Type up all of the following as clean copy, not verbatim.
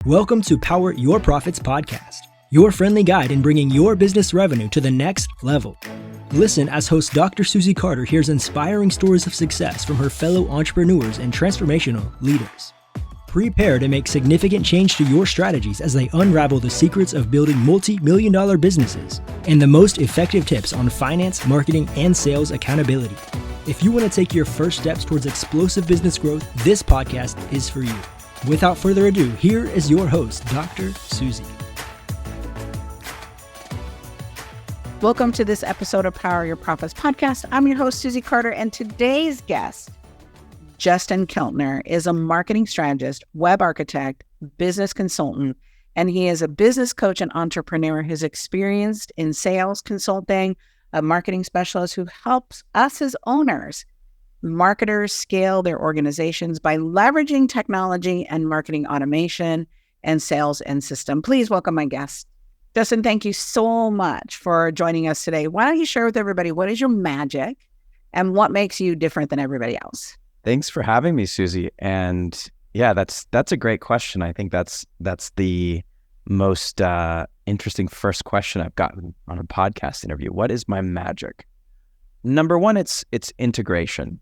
Welcome to Power Your Profits podcast, your friendly guide in bringing your business revenue to the next level. Listen as host Dr. Susie Carder hears inspiring stories of success from her fellow entrepreneurs and transformational leaders. Prepare to make significant change to your strategies as they unravel the secrets of building multi-million-dollar businesses and the most effective tips on finance, marketing, and sales accountability. If you want to take your first steps towards explosive business growth, this podcast is for you. Without further ado, here is your host, Dr. Susie. Welcome to this episode of Power Your Profits podcast. I'm your host, Susie Carder, and today's guest, Justin Keltner, is a marketing strategist, web architect, business consultant, and he is a business coach and entrepreneur who's experienced in sales, consulting, a marketing specialist who helps us as owners, marketers scale their organizations by leveraging technology and marketing automation and sales and system. Please welcome my guest. Justin, thank you so much for joining us today. Why don't you share with everybody what is your magic and what makes you different than everybody else? Thanks for having me, Susie. And yeah, that's a great question. I think that's the most interesting first question I've gotten on a podcast interview. What is my magic? Number one, it's integration.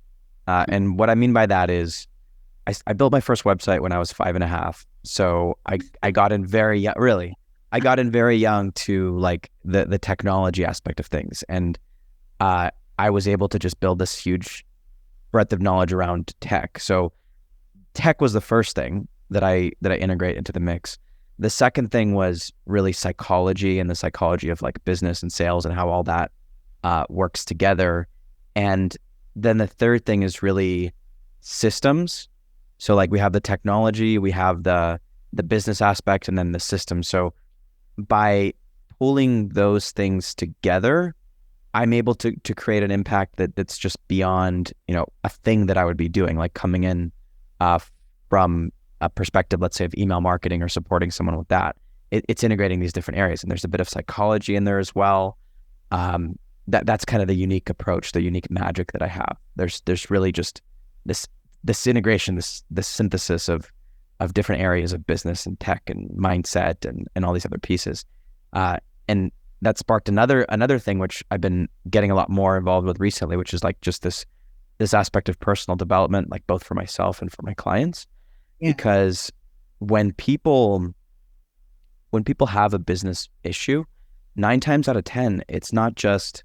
And what I mean by that is I built my first website when I was 5.5. So I got in very young, I got in very young to like the technology aspect of things. And I was able to just build this huge breadth of knowledge around tech. So tech was the first thing that I integrate into the mix. The second thing was really psychology and the psychology of like business and sales and how all that works together. And then the third thing is really systems. So like we have the technology, we have the business aspect, and then the system. So by pulling those things together, I'm able to create an impact that's just beyond, a thing that I would be doing, like coming in from a perspective, let's say, of email marketing or supporting someone with that. It's integrating these different areas, and there's a bit of psychology in there as well. That's kind of the unique approach, the unique magic that I have. There's really just this integration, this synthesis of different areas of business and tech and mindset and all these other pieces. And that sparked another thing which I've been getting a lot more involved with recently, which is like just this aspect of personal development, like both for myself and for my clients. Yeah. Because when people have a business issue, 9 times out of 10, it's not just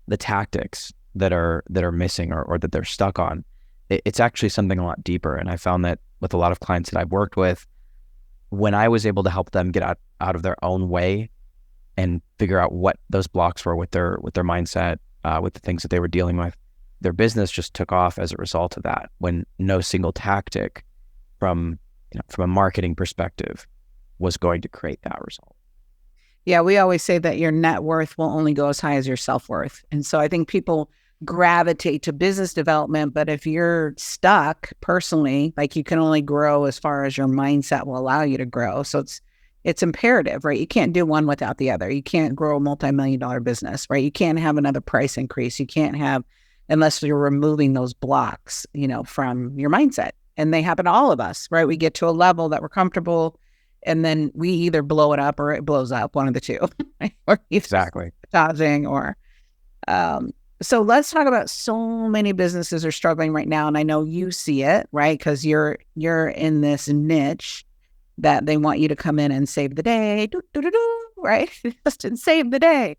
the tactics that are missing or that they're stuck on. It's actually something a lot deeper. And I found that with a lot of clients that I've worked with, when I was able to help them get out of their own way and figure out what those blocks were with their mindset, with the things that they were dealing with, their business just took off as a result of that, when no single tactic from a marketing perspective was going to create that result. Yeah, we always say that your net worth will only go as high as your self-worth. And so I think people gravitate to business development, but if you're stuck personally, like you can only grow as far as your mindset will allow you to grow. So it's imperative, right? You can't do one without the other. You can't grow a multi-million-dollar business, right? You can't have another price increase. You can't have, unless you're removing those blocks, from your mindset. And they happen to all of us, right? We get to a level that we're comfortable, and then we either blow it up or it blows up, one of the two. Right? Or exactly dodging or so let's talk about, so many businesses are struggling right now, and I know you see it, right? Because you're in this niche that they want you to come in and save the day, right? Just and save the day.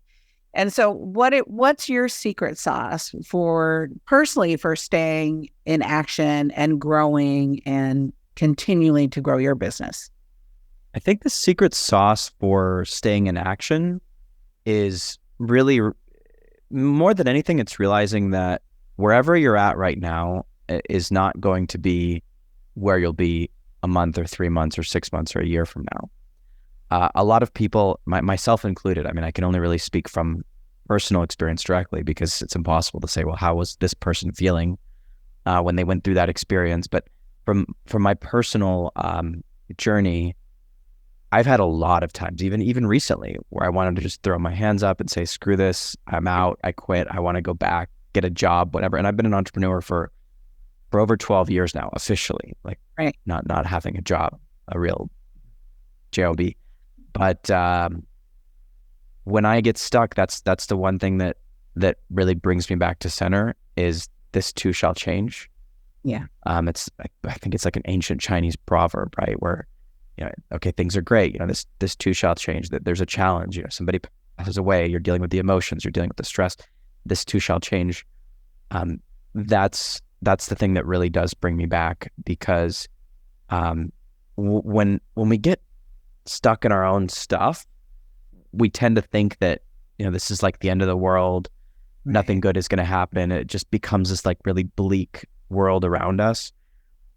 And so what's your secret sauce for staying in action and growing and continuing to grow your business? I think the secret sauce for staying in action is really, more than anything, it's realizing that wherever you're at right now is not going to be where you'll be a month or 3 months or 6 months or a year from now. A lot of people, myself included, I mean, I can only really speak from personal experience directly, because it's impossible to say, well, how was this person feeling when they went through that experience? But from my personal journey, I've had a lot of times, even recently, where I wanted to just throw my hands up and say, screw this, I'm out, I quit, I want to go back, get a job, whatever. And I've been an entrepreneur for over 12 years now, officially, like right. not having a job, a real job. But when I get stuck, that's the one thing that really brings me back to center is this too shall change. Yeah. I think it's like an ancient Chinese proverb, right? Where, okay, things are great. This too shall change. That there's a challenge. Somebody passes away. You're dealing with the emotions. You're dealing with the stress. This too shall change. That's the thing that really does bring me back, because when we get stuck in our own stuff, we tend to think that this is like the end of the world. Right. Nothing good is going to happen. It just becomes this like really bleak world around us.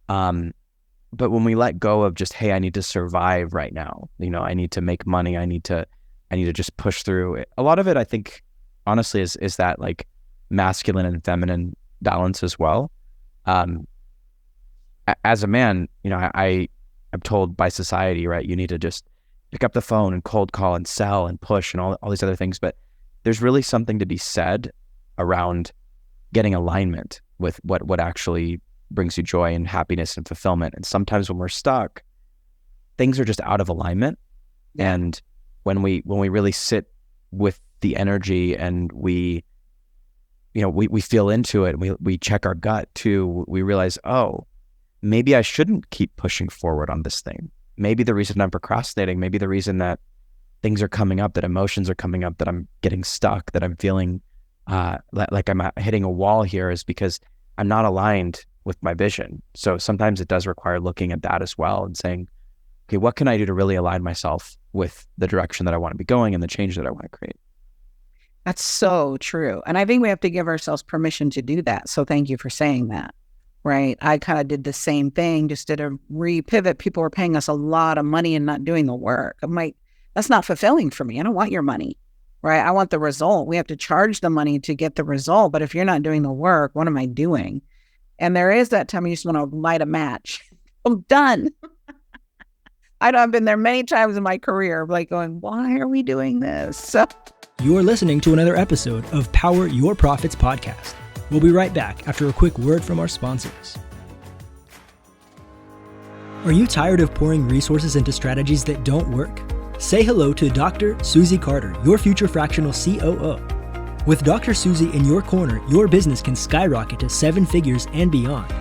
But when we let go of just, hey, I need to survive right now. I need to make money. I need to just push through it. A lot of it, I think, honestly, is that like masculine and feminine balance as well. As a man, I'm told by society, right, you need to just pick up the phone and cold call and sell and push and all these other things. But there's really something to be said around getting alignment with what actually brings you joy and happiness and fulfillment. And sometimes when we're stuck, things are just out of alignment. And when we really sit with the energy and we feel into it, and we check our gut too, we realize, oh, maybe I shouldn't keep pushing forward on this thing. Maybe the reason I'm procrastinating, maybe the reason that things are coming up, that emotions are coming up, that I'm getting stuck, that I'm feeling like I'm hitting a wall here, is because I'm not aligned with my vision. So sometimes it does require looking at that as well and saying, okay, what can I do to really align myself with the direction that I want to be going and the change that I want to create? That's so true. And I think we have to give ourselves permission to do that. So thank you for saying that, right? I kind of did the same thing, just did a repivot. People were paying us a lot of money and not doing the work. I'm like, that's not fulfilling for me. I don't want your money, right? I want the result. We have to charge the money to get the result. But if you're not doing the work, what am I doing? And there is that time you just want to light a match. I'm done. I've been there many times in my career, like going, why are we doing this? So you're listening to another episode of Power Your Profits podcast. We'll be right back after a quick word from our sponsors. Are you tired of pouring resources into strategies that don't work? Say hello to Dr. Susie Carder, your future fractional COO. With Dr. Susie in your corner, your business can skyrocket to 7 figures and beyond.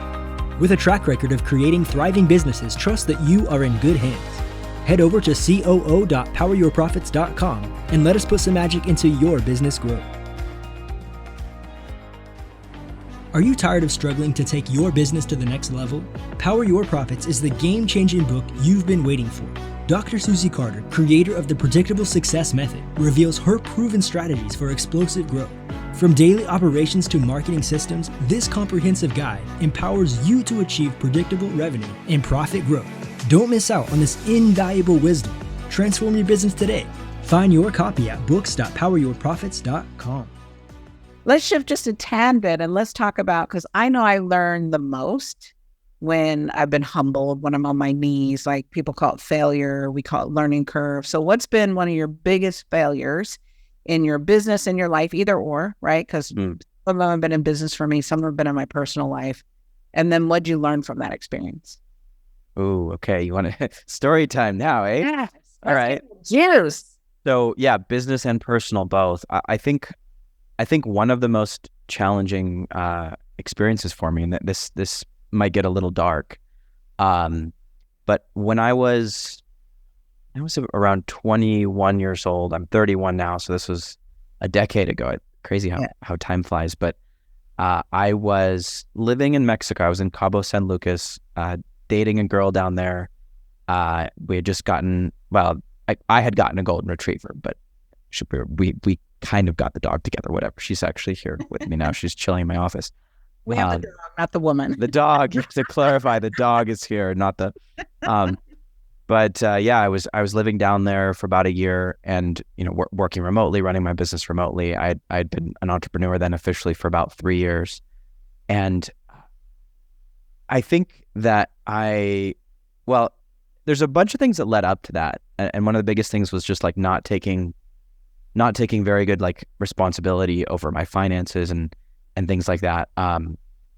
With a track record of creating thriving businesses, trust that you are in good hands. Head over to coo.poweryourprofits.com and let us put some magic into your business growth. Are you tired of struggling to take your business to the next level? Power Your Profits is the game-changing book you've been waiting for. Dr. Susie Carder, creator of the Predictable Success Method, reveals her proven strategies for explosive growth. From daily operations to marketing systems, this comprehensive guide empowers you to achieve predictable revenue and profit growth. Don't miss out on this invaluable wisdom. Transform your business today. Find your copy at books.poweryourprofits.com. let's shift just a tad bit and let's talk about, because I know I learn the most when I've been humbled, when I'm on my knees. Like people call it failure, we call it learning curve. So what's been one of your biggest failures in your business, in your life, either or, right? Because some of them have been in business for me, some have been in my personal life. And then what'd you learn from that experience? Oh, okay. You want to story time now, eh? Yes. All right. Cheers. So yeah, business and personal both. I think one of the most challenging experiences for me, and that this might get a little dark, but when I was around 21 years old. I'm 31 now, so this was a decade ago. Crazy how time flies. But I was living in Mexico. I was in Cabo San Lucas, dating a girl down there. We had just gotten, I had gotten a golden retriever, but we kind of got the dog together, whatever. She's actually here with me now. She's chilling in my office. We have the dog, not the woman. The dog, to clarify, the dog is here, not the... I was living down there for about a year and, working remotely, running my business remotely. I'd been an entrepreneur then officially for about 3 years. And I think that there's a bunch of things that led up to that. And one of the biggest things was just like not taking very good like responsibility over my finances and things like that.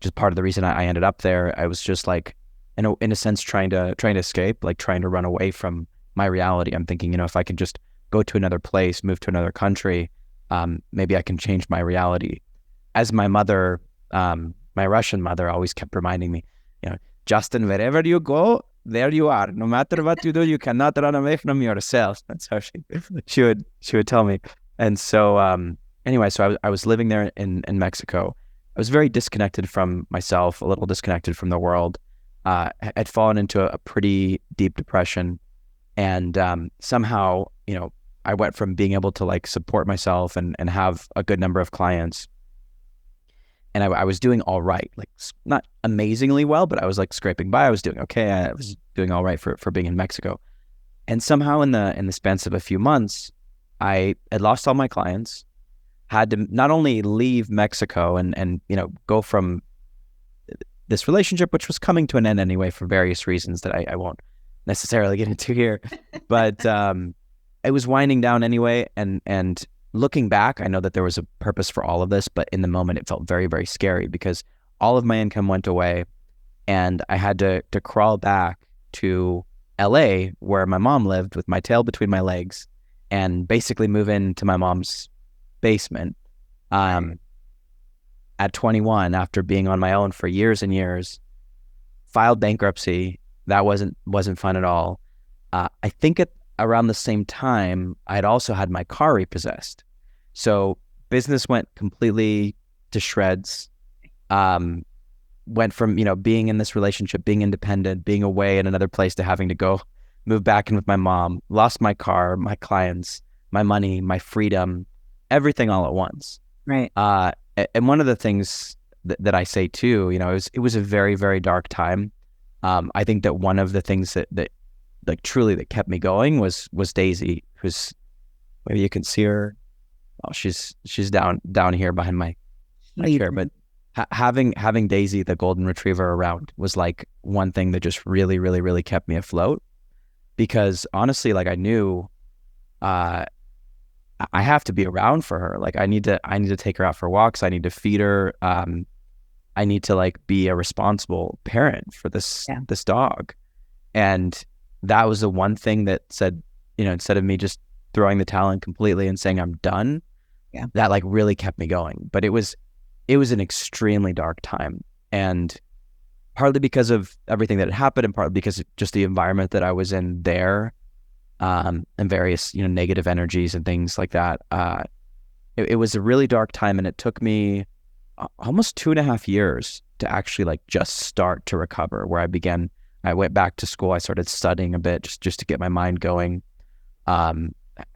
Just part of the reason I ended up there, I was just like, in a sense, trying to escape, like trying to run away from my reality. I'm thinking, if I can just go to another place, move to another country, maybe I can change my reality. As my mother, my Russian mother always kept reminding me, Justin, wherever you go, there you are. No matter what you do, you cannot run away from yourself. That's how she would tell me. And so anyway, so I was living there in Mexico. I was very disconnected from myself, a little disconnected from the world. I'd fallen into a pretty deep depression, and somehow, I went from being able to like support myself and have a good number of clients, and I was doing all right, like not amazingly well, but I was like scraping by. I was doing okay. I was doing all right for being in Mexico. And somehow in the span of a few months, I had lost all my clients, had to not only leave Mexico and go from this relationship, which was coming to an end anyway for various reasons that I won't necessarily get into here, but it was winding down anyway. And looking back, I know that there was a purpose for all of this, but in the moment it felt very, very scary because all of my income went away, and I had to crawl back to LA where my mom lived with my tail between my legs and basically move into my mom's basement. At 21, after being on my own for years and years, filed bankruptcy. That wasn't fun at all. I think at around the same time, I had also had my car repossessed. So business went completely to shreds. Went from, being in this relationship, being independent, being away in another place to having to go move back in with my mom, lost my car, my clients, my money, my freedom, everything all at once. Right. And one of the things that I say too, it was a very, very dark time. I think that one of the things that like truly that kept me going was Daisy, who's, maybe you can see her. Oh, she's down here behind my chair. But having Daisy, the golden retriever, around was like one thing that just really, really, really kept me afloat. Because honestly, like I knew, I have to be around for her. Like I need to take her out for walks. I need to feed her. I need to like be a responsible parent for this dog. And that was the one thing that said, instead of me just throwing the towel in completely and saying I'm done, that like really kept me going. But it was an extremely dark time, and partly because of everything that had happened, and partly because of just the environment that I was in there, and various, negative energies and things like that. It was a really dark time, and it took me almost 2.5 years to actually like just start to recover, where I went back to school. I started studying a bit just to get my mind going.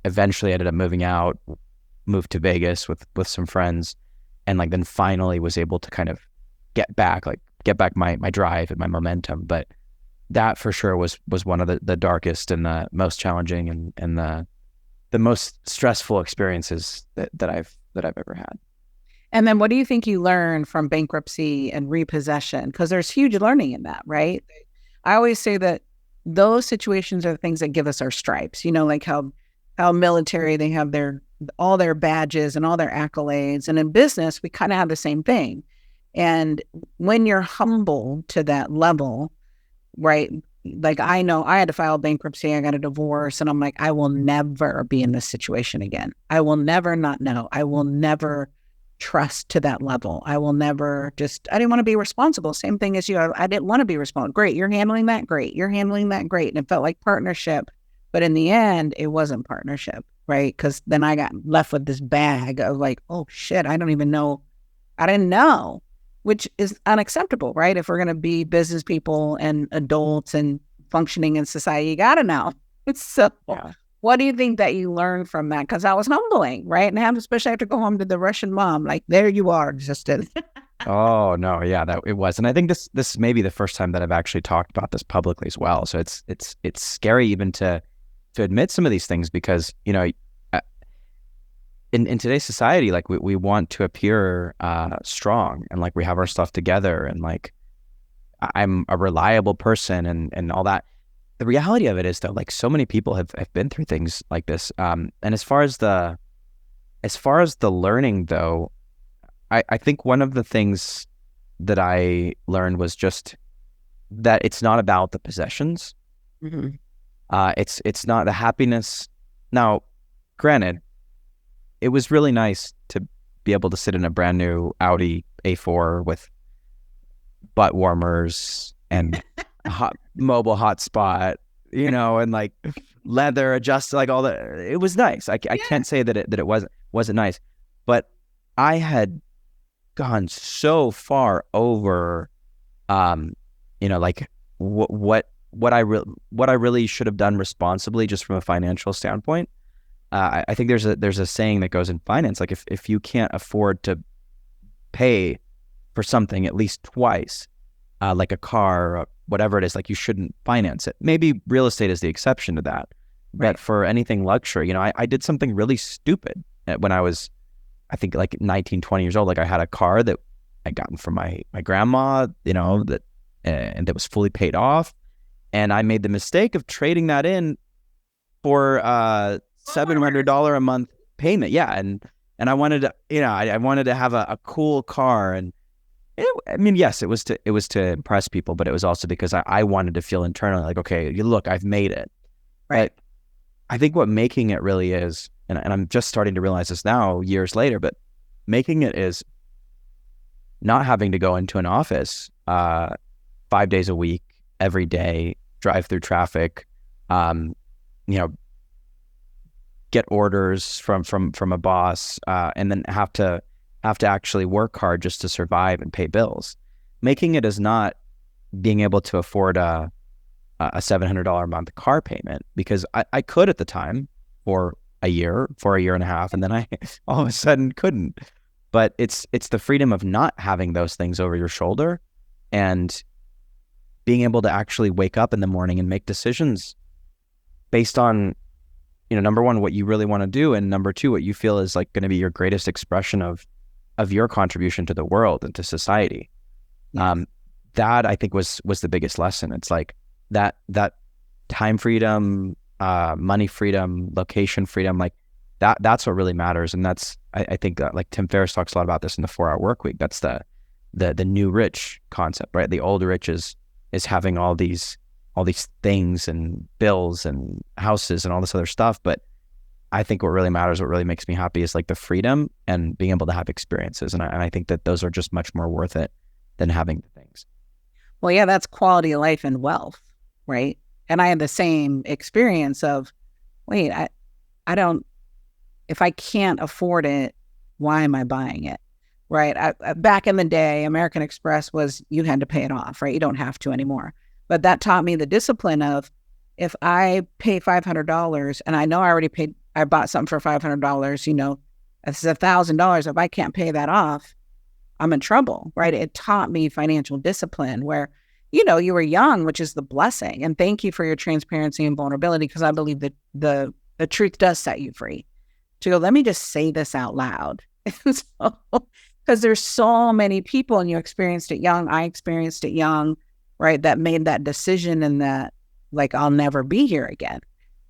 Eventually I ended up moved to Vegas with some friends, and like then finally was able to kind of get back my drive and my momentum. But that for sure was one of the darkest and the most challenging and the most stressful experiences that I've ever had. And then what do you think you learned from bankruptcy and repossession? Because there's huge learning in that, right? I always say that those situations are the things that give us our stripes, like how military, they have all their badges and all their accolades. And in business, we kind of have the same thing. And when you're humble to that level, right? Like I know I had to file bankruptcy, I got a divorce, and I'm like, I will never be in this situation again. I will never not know. I will never trust to that level. I will never I didn't want to be responsible. Same thing as you. I didn't want to be responsible. Great. You're handling that. Great. You're handling that. Great. And it felt like partnership. But in the end, it wasn't partnership, right? Because then I got left with this bag of like, oh shit, I don't even know. I didn't know, which is unacceptable, right? If we're going to be business people and adults and functioning in society, you got to know. It's so, what do you think that you learned from that? Because that was humbling, right? And especially have to go home to the Russian mom, like, there you are, Justin. Oh no, yeah, that it was. And I think this may be the first time that I've actually talked about this publicly as well. So it's scary even to admit some of these things, because, in today's society, like we want to appear strong, and like we have our stuff together, and like I'm a reliable person and all that. The reality of it is, though, like so many people have been through things like this. And as far as the learning, though, I think one of the things that I learned was just that it's not about the possessions. Mm-hmm. It's not the happiness. Now, granted, it was really nice to be able to sit in a brand new Audi A4 with butt warmers and mobile hotspot, and like leather adjust, like all that. It was nice. I can't say that it wasn't nice, but I had gone so far over, like what I really should have done responsibly, just from a financial standpoint. I think there's a saying that goes in finance, like if you can't afford to pay for something at least twice, like a car or whatever it is, like you shouldn't finance it. Maybe real estate is the exception to that. Right. But for anything luxury, I did something really stupid when I was, I think, like 19, 20 years old. Like I had a car that I'd gotten from my grandma, that and that was fully paid off. And I made the mistake of trading that in for $700 a month payment. Yeah. And I wanted to, I wanted to have a cool car. And yes, it was to impress people, but it was also because I wanted to feel internally like, okay, look, I've made it. Right. But I think what making it really is, and I'm just starting to realize this now years later, but making it is not having to go into an office 5 days a week, every day, drive through traffic, get orders from a boss, and then have to actually work hard just to survive and pay bills. Making it is not being able to afford a $700 a month car payment, because I could at the time for a year and a half, and then I all of a sudden couldn't. But it's the freedom of not having those things over your shoulder, and being able to actually wake up in the morning and make decisions based on, number one, what you really want to do, and number two, what you feel is like going to be your greatest expression of your contribution to the world and to society. Yes. That I think was the biggest lesson. It's like that time freedom, money freedom, location freedom, like that's what really matters. And that's, I think that, like, Tim Ferriss talks a lot about this in the 4-Hour Workweek. That's the new rich concept, right? The old rich is having all these things and bills and houses and all this other stuff. But I think what really matters, what really makes me happy, is like the freedom and being able to have experiences. And I think that those are just much more worth it than having the things. Well, yeah, that's quality of life and wealth, right? And I had the same experience of, wait, I don't, if I can't afford it, why am I buying it? Right? Back in the day, American Express was, you had to pay it off, right? You don't have to anymore. But that taught me the discipline of, if I pay $500 and I know I bought something for $500, it's $1,000. If I can't pay that off, I'm in trouble, right? It taught me financial discipline where, you were young, which is the blessing. And thank you for your transparency and vulnerability, because I believe that the truth does set you free to go, let me just say this out loud. Because there's so many people, and you experienced it young, I experienced it young, right? That made that decision, and that, like, I'll never be here again.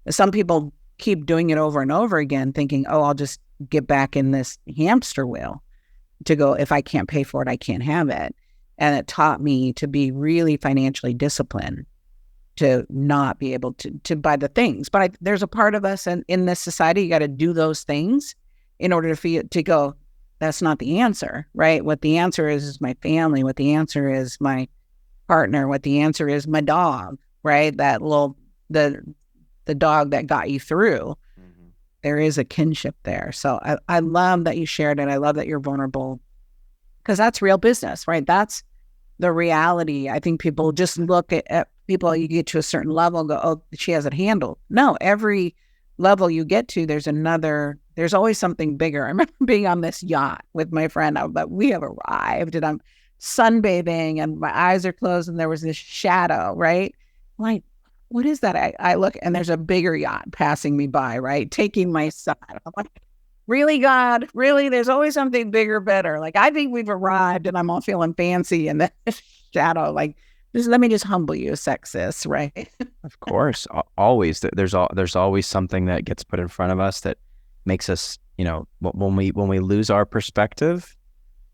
Some people keep doing it over and over again, thinking, oh, I'll just get back in this hamster wheel to go, if I can't pay for it, I can't have it. And it taught me to be really financially disciplined, to not be able to buy the things. But there's a part of us in this society, you got to do those things in order to go, that's not the answer, right? What the answer is my family. What the answer is my partner. What the answer is my dog, right? That the dog that got you through. Mm-hmm. There is a kinship there. So I love that you shared it. I love that you're vulnerable, because that's real business, right? That's the reality. I think people just look at people, you get to a certain level and go, oh, she has it handled. No, every level you get to, there's always something bigger. I remember being on this yacht with my friend, but we have arrived, and I'm sunbathing and my eyes are closed, and there was this shadow, right? Like, what is that? I look, and there's a bigger yacht passing me by, right? Taking my son. I'm like, really, God? Really? There's always something bigger, better. Like, I think we've arrived, and I'm all feeling fancy, and the shadow, like, let me just humble you, sexist, right? Of course, always. There's always something that gets put in front of us that makes us, when we lose our perspective,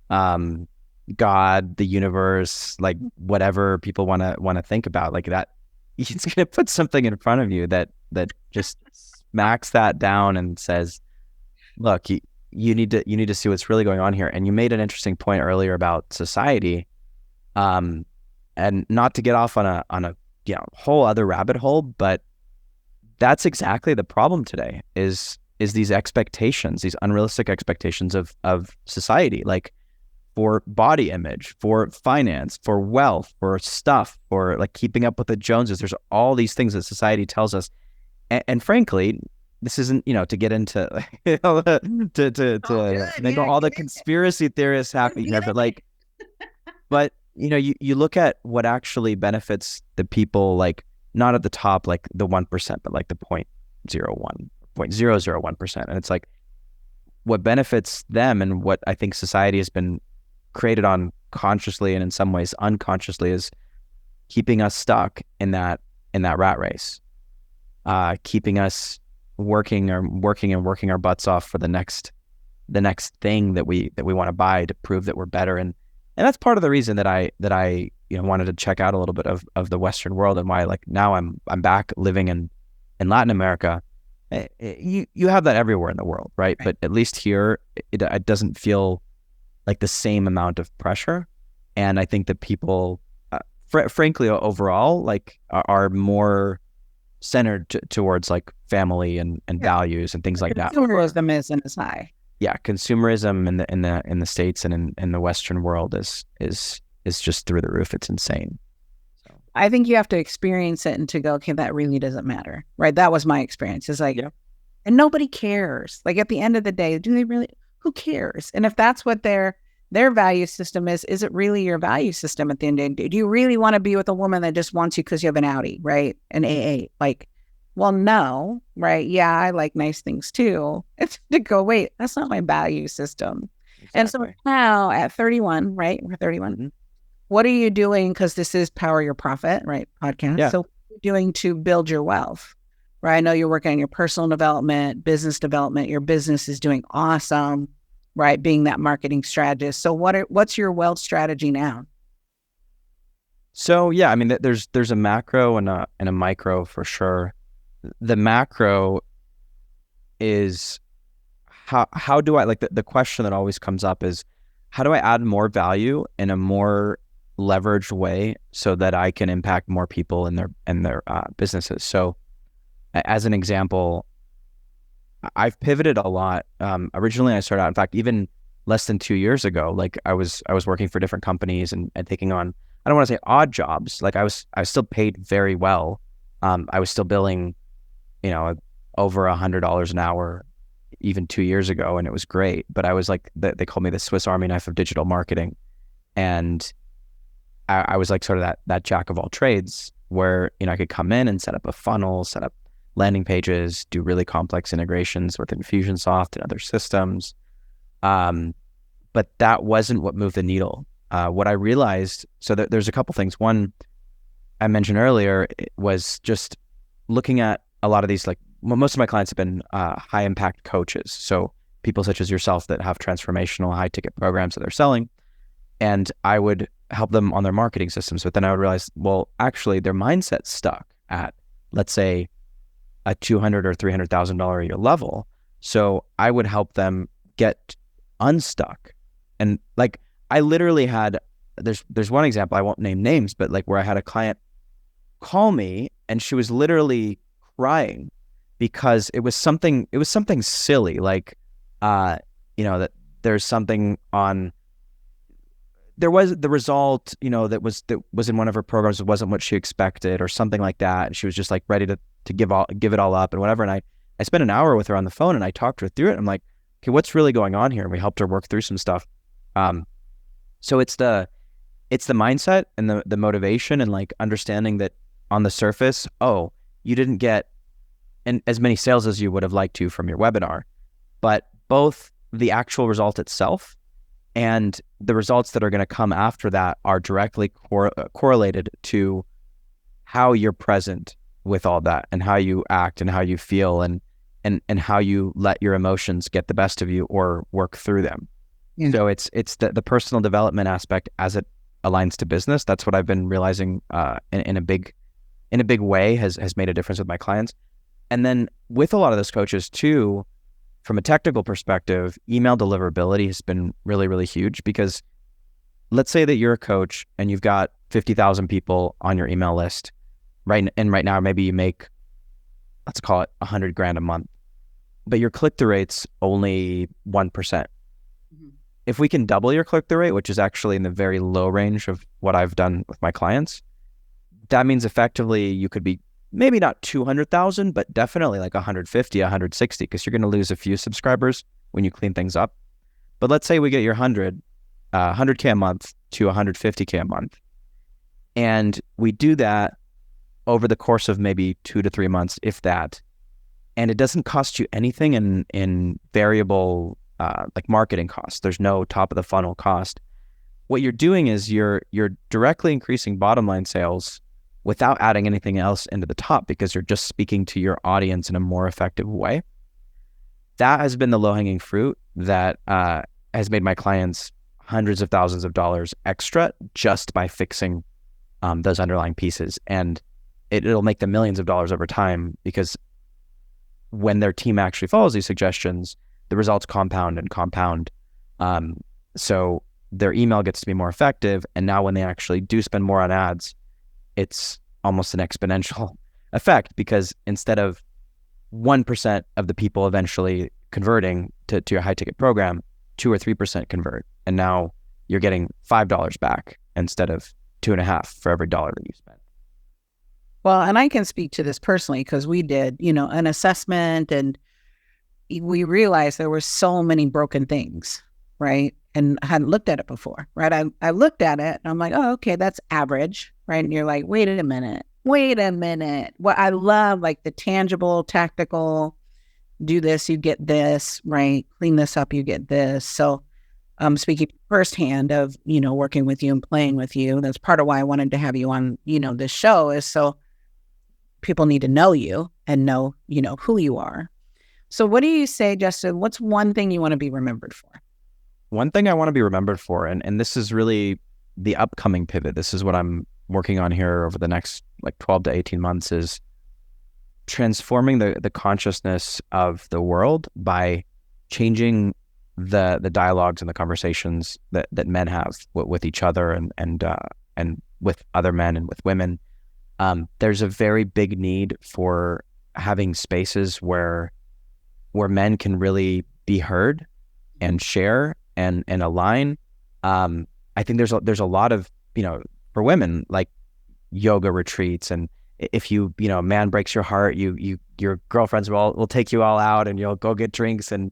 God, the universe, like whatever people want to think about, like he's going to put something in front of you that just smacks that down and says, look, you need to see what's really going on here. And you made an interesting point earlier about society, and not to get off on a whole other rabbit hole, but that's exactly the problem today is these expectations, these unrealistic expectations of society, like for body image, for finance, for wealth, for stuff, for like keeping up with the Joneses. There's all these things that society tells us. And frankly, this isn't, to get into to make all the conspiracy theorists happy here, but you look at what actually benefits the people, like not at the top, like the 1%, but like the 0.001%. And it's like what benefits them and what I think society has been created on consciously and in some ways unconsciously is keeping us stuck in that rat race, keeping us working our butts off for the next thing that we want to buy to prove that we're better. And that's part of the reason that I wanted to check out a little bit of the Western world, and why like now I'm back living in Latin America. You have that everywhere in the world, right? But at least here it doesn't feel like the same amount of pressure. And I think that people, frankly, overall, like are more centered towards like family and values and things like that. Consumerism isn't as high. Yeah, consumerism in the States and in the Western world is just through the roof. It's insane. So I think you have to experience it and to go, okay, that really doesn't matter, right? That was my experience. It's like, and nobody cares. Like at the end of the day, do they really? Who cares? And if that's what their value system is it really your value system at the end of the day? Do you really want to be with a woman that just wants you because you have an Audi, right? An AA? Like, well, no, right? Yeah, I like nice things too. It's to go, wait, that's not my value system. Exactly. And so now at 31, right? We're 31. Mm-hmm. What are you doing? Because this is Power Your Profit, right? Podcast. Yeah. So what are you doing to build your wealth? Right? I know you're working on your personal development, business development. Your business is doing awesome, right? Being that marketing strategist. So what's your wealth strategy now? So yeah, I mean, there's a macro and a micro for sure. The macro is how do I, like the question that always comes up is, how do I add more value in a more leveraged way so that I can impact more people in their businesses? So as an example, I've pivoted a lot. Originally I started out, in fact, even less than 2 years ago, like I was working for different companies and taking on, I don't want to say odd jobs. Like I was still paid very well. I was still billing, over $100 an hour even 2 years ago, and it was great. But I was like, they called me the Swiss Army knife of digital marketing. And I was like sort of that jack of all trades where, I could come in and set up a funnel, set up landing pages, do really complex integrations with Infusionsoft and other systems. But that wasn't what moved the needle. What I realized, so there's a couple things. One, I mentioned earlier, was just looking at a lot of these, like most of my clients have been high impact coaches. So people such as yourself that have transformational high ticket programs that they're selling. And I would help them on their marketing systems. But then I would realize, well, actually their mindset's stuck at, let's say, a $200,000 or $300,000 a year level. So I would help them get unstuck. And like, I literally had, there's one example, I won't name names, but like where I had a client call me and she was literally crying because it was something silly, like, that there's something on, there was the result, that was in one of her programs, it wasn't what she expected or something like that. And she was just like ready to give it all up and whatever. And I spent an hour with her on the phone and I talked her through it. I'm like, okay, what's really going on here? And we helped her work through some stuff. So it's the mindset and the motivation and like understanding that on the surface, oh, you didn't get as many sales as you would have liked to from your webinar, but both the actual result itself and the results that are going to come after that are directly correlated to how you're present with all that and how you act and how you feel and how you let your emotions get the best of you or work through them. Yeah. So it's the personal development aspect as it aligns to business. That's what I've been realizing in a big in a big way has made a difference with my clients. And then with a lot of those coaches too, from a technical perspective, email deliverability has been really, really huge, because let's say that you're a coach and you've got 50,000 people on your email list, right? And right now, maybe you make, let's call it $100,000 a month, but your click-through rate's only 1%. Mm-hmm. If we can double your click-through rate, which is actually in the very low range of what I've done with my clients, that means effectively you could be maybe not 200,000, but definitely like 150, 160, because you're going to lose a few subscribers when you clean things up. But let's say we get your 100K a month to 150K a month. And we do that over the course of maybe 2 to 3 months, if that. And it doesn't cost you anything in variable like marketing costs. There's no top of the funnel cost. What you're doing is you're directly increasing bottom line sales without adding anything else into the top, because you're just speaking to your audience in a more effective way. That has been the low-hanging fruit that has made my clients hundreds of thousands of dollars extra just by fixing those underlying pieces. And it'll make them millions of dollars over time, because when their team actually follows these suggestions, the results compound and compound. So their email gets to be more effective. And now when they actually do spend more on ads, it's almost an exponential effect, because instead of 1% of the people eventually converting to your high ticket program, 2 or 3% convert. And now you're getting $5 back instead of $2.50 for every dollar that you spend. Well, and I can speak to this personally, because we did, an assessment, and we realized there were so many broken things, right? And I hadn't looked at it before, right? I looked at it and I'm like, oh, okay, that's average, right? And you're like, wait a minute. Well, I love like the tangible, tactical, do this, you get this, right? Clean this up, you get this. So speaking firsthand of, working with you and playing with you, that's part of why I wanted to have you on, this show, is so people need to know you and know, who you are. So what do you say, Justin? What's one thing you want to be remembered for? One thing I want to be remembered for, and this is really the upcoming pivot. This is what I'm working on here over the next like 12 to 18 months, is transforming the consciousness of the world by changing the dialogues and the conversations that men have with each other and with other men and with women. There's a very big need for having spaces where men can really be heard and share and align. I think there's a lot of, for women, like yoga retreats, and if a man breaks your heart, your girlfriends will take you all out and you'll go get drinks and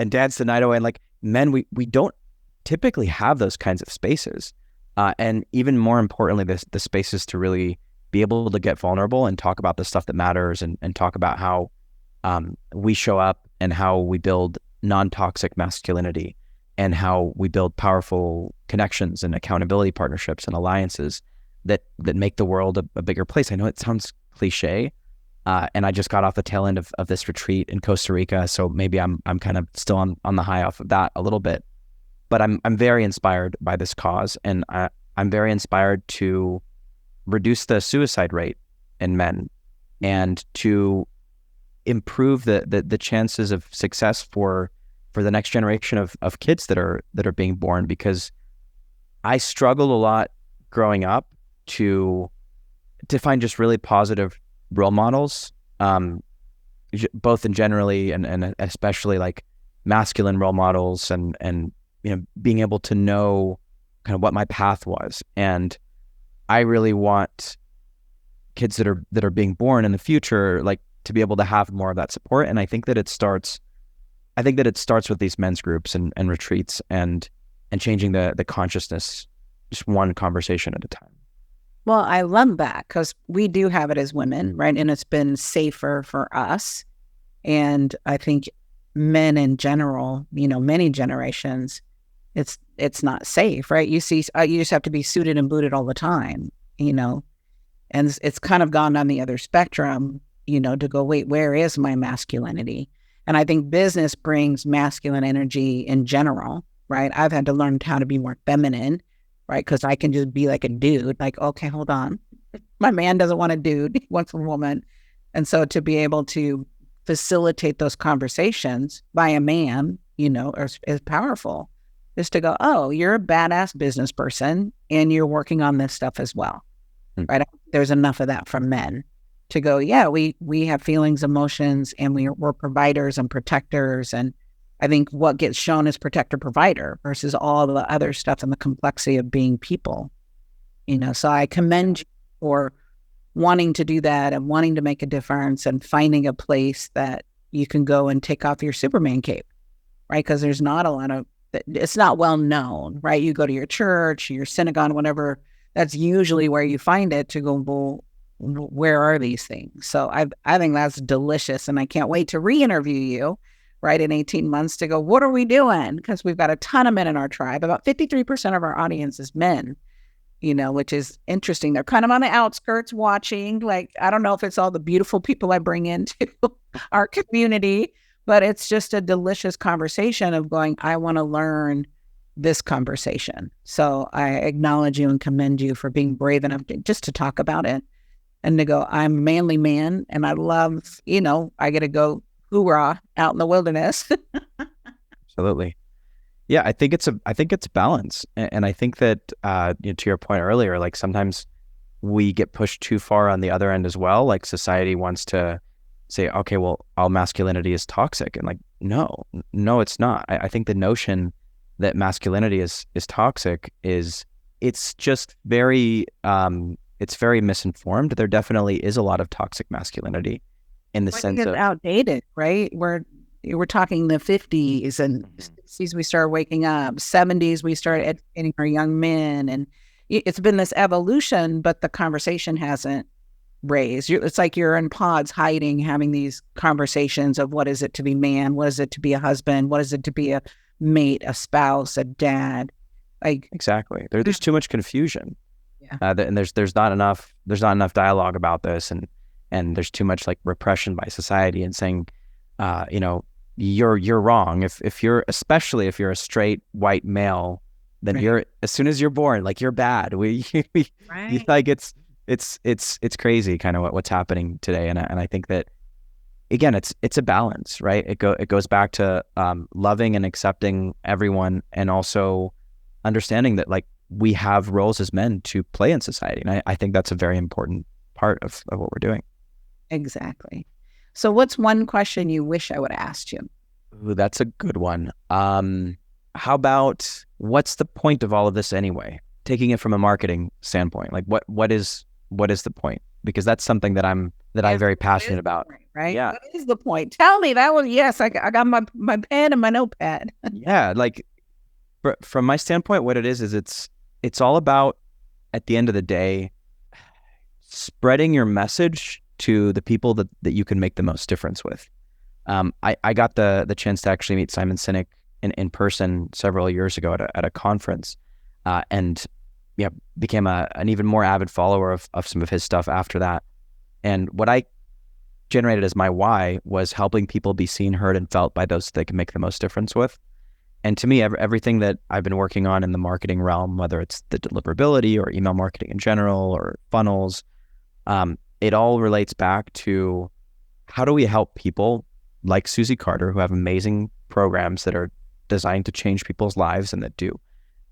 dance the night away. And like men, we don't typically have those kinds of spaces. And even more importantly, the spaces to really be able to get vulnerable and talk about the stuff that matters, and talk about how we show up and how we build non-toxic masculinity, and how we build powerful connections and accountability partnerships and alliances that make the world a bigger place. I know it sounds cliche, and I just got off the tail end of this retreat in Costa Rica, so maybe I'm kind of still on the high off of that a little bit. But I'm very inspired by this cause, and I'm very inspired to reduce the suicide rate in men, and to improve the chances of success for the next generation of kids that are being born, because I struggled a lot growing up to find just really positive role models, both in generally and especially like masculine role models, and being able to know kind of what my path was. And I really want kids that are being born in the future, like, to be able to have more of that support. And I think that it starts with these men's groups and retreats and changing the consciousness, just one conversation at a time. Well, I love that, because we do have it as women, right? And it's been safer for us. And I think men in general, many generations, it's not safe, right? You see, you just have to be suited and booted all the time, and it's kind of gone on the other spectrum, to go, wait, where is my masculinity? And I think business brings masculine energy in general, right? I've had to learn how to be more feminine, right? Because I can just be like a dude, like, okay, hold on. My man doesn't want a dude, he wants a woman. And so to be able to facilitate those conversations by a man, is powerful. Just to go, oh, you're a badass business person and you're working on this stuff as well, right? There's enough of that from men to go, yeah, we have feelings, emotions, and we're providers and protectors. And I think what gets shown is protector provider versus all the other stuff and the complexity of being people, So I commend you for wanting to do that and wanting to make a difference and finding a place that you can go and take off your Superman cape, right? Because there's not a lot of, it's not well known, right? You go to your church, your synagogue, whatever, that's usually where you find it to go, well, where are these things? So I think that's delicious. And I can't wait to re-interview you, right, in 18 months to go, what are we doing? Because we've got a ton of men in our tribe. About 53% of our audience is men, which is interesting. They're kind of on the outskirts watching. Like, I don't know if it's all the beautiful people I bring into our community, but it's just a delicious conversation of going, I want to learn this conversation. So I acknowledge you and commend you for being brave enough just to talk about it and to go, I'm a manly man and I love, I get to go hoorah out in the wilderness. Absolutely. Yeah, I think it's balance. And I think that, to your point earlier, like sometimes we get pushed too far on the other end as well. Like society wants to say, okay, well, all masculinity is toxic. And like, no, it's not. I think the notion that masculinity is toxic it's just very, it's very misinformed. There definitely is a lot of toxic masculinity in the sense of outdated, right? We're talking the 50s and 60s, we started waking up. 70s, we started educating our young men. And it's been this evolution, but the conversation hasn't raised. It's like you're in pods hiding, having these conversations of what is it to be man? What is it to be a husband? What is it to be a mate, a spouse, a dad? Like exactly. There's too much confusion. Yeah. And there's not enough dialogue about this. And there's too much like repression by society and saying, you're wrong. Especially if you're a straight white male, then you're, as soon as you're born, like you're bad. Right. Like it's crazy kind of what's happening today. And I think that again, it's a balance, right? It goes back to loving and accepting everyone, and also understanding that like we have roles as men to play in society. And I think that's a very important part of what we're doing. Exactly. So what's one question you wish I would have asked you? Ooh, that's a good one. How about, what's the point of all of this anyway? Taking it from a marketing standpoint, like what is the point? Because that's something that I'm very passionate about. Point, right? Yeah. What is the point? Tell me that one. Yes, I got my pen and my notepad. Yeah. Like from my standpoint, what it is it's all about, at the end of the day, spreading your message to the people that you can make the most difference with. I got the chance to actually meet Simon Sinek in person several years ago at a conference, and became an even more avid follower of some of his stuff after that. And what I generated as my why was helping people be seen, heard, and felt by those they can make the most difference with. And to me, everything that I've been working on in the marketing realm, whether it's the deliverability or email marketing in general or funnels, it all relates back to how do we help people like Susie Carder, who have amazing programs that are designed to change people's lives and that do.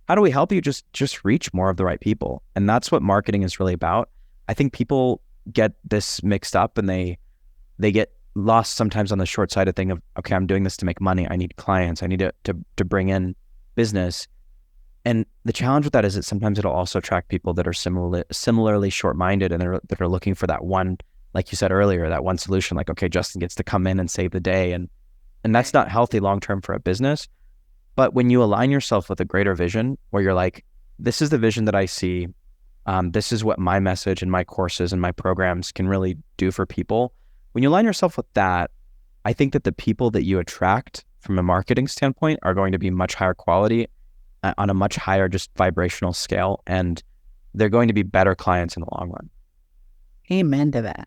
How do we help you just reach more of the right people? And that's what marketing is really about. I think people get this mixed up and they get lost sometimes on the short side of thing of, okay, I'm doing this to make money. I need clients. I need to bring in business. And the challenge with that is that sometimes it'll also attract people that are similarly short-minded and that are looking for that one, like you said earlier, that one solution, like, okay, Justin gets to come in and save the day. And that's not healthy long-term for a business. But when you align yourself with a greater vision where you're like, this is the vision that I see, this is what my message and my courses and my programs can really do for people. When you align yourself with that, I think that the people that you attract from a marketing standpoint are going to be much higher quality on a much higher just vibrational scale, and they're going to be better clients in the long run. Amen to that.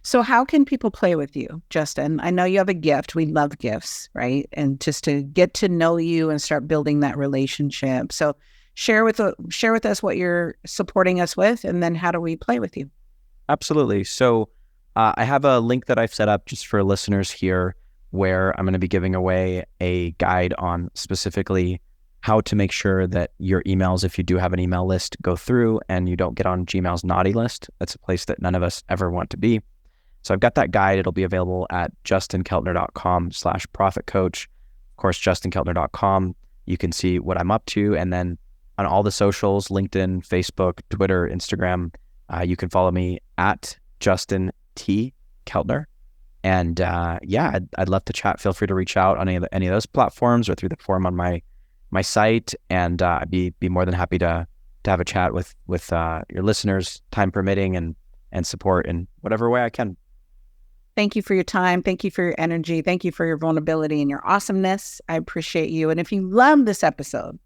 So how can people play with you, Justin? I know you have a gift. We love gifts, right? And just to get to know you and start building that relationship. So share with us what you're supporting us with, and then how do we play with you? Absolutely. So I have a link that I've set up just for listeners here where I'm going to be giving away a guide on specifically how to make sure that your emails, if you do have an email list, go through and you don't get on Gmail's naughty list. That's a place that none of us ever want to be. So I've got that guide. It'll be available at justinkeltner.com/profitcoach. Of course, justinkeltner.com. You can see what I'm up to. And then on all the socials, LinkedIn, Facebook, Twitter, Instagram, you can follow me at Justin T. Keltner. And I'd love to chat. Feel free to reach out on any of those platforms or through the form on my site. And I'd be more than happy to have a chat with your listeners, time permitting, and support in whatever way I can. Thank you for your time. Thank you for your energy. Thank you for your vulnerability and your awesomeness. I appreciate you. And if you love this episode,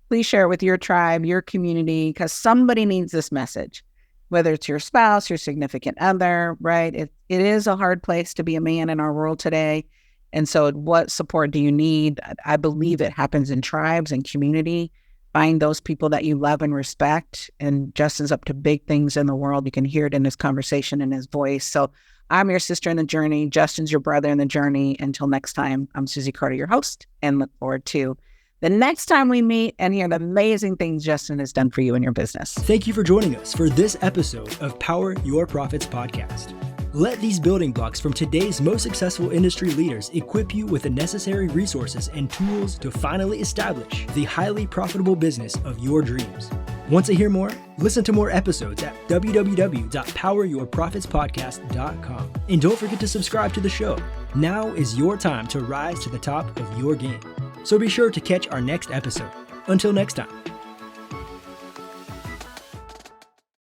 please share it with your tribe, your community, because somebody needs this message, whether it's your spouse, your significant other, right? It is a hard place to be a man in our world today. And so what support do you need? I believe it happens in tribes and community. Find those people that you love and respect. And Justin's up to big things in the world. You can hear it in his conversation and his voice. So I'm your sister in the journey. Justin's your brother in the journey. Until next time, I'm Susie Carder, your host, and look forward to the next time we meet and hear the amazing things Justin has done for you in your business. Thank you for joining us for this episode of Power Your Profits podcast. Let these building blocks from today's most successful industry leaders equip you with the necessary resources and tools to finally establish the highly profitable business of your dreams. Want to hear more? Listen to more episodes at www.poweryourprofitspodcast.com. And don't forget to subscribe to the show. Now is your time to rise to the top of your game. So be sure to catch our next episode. Until next time.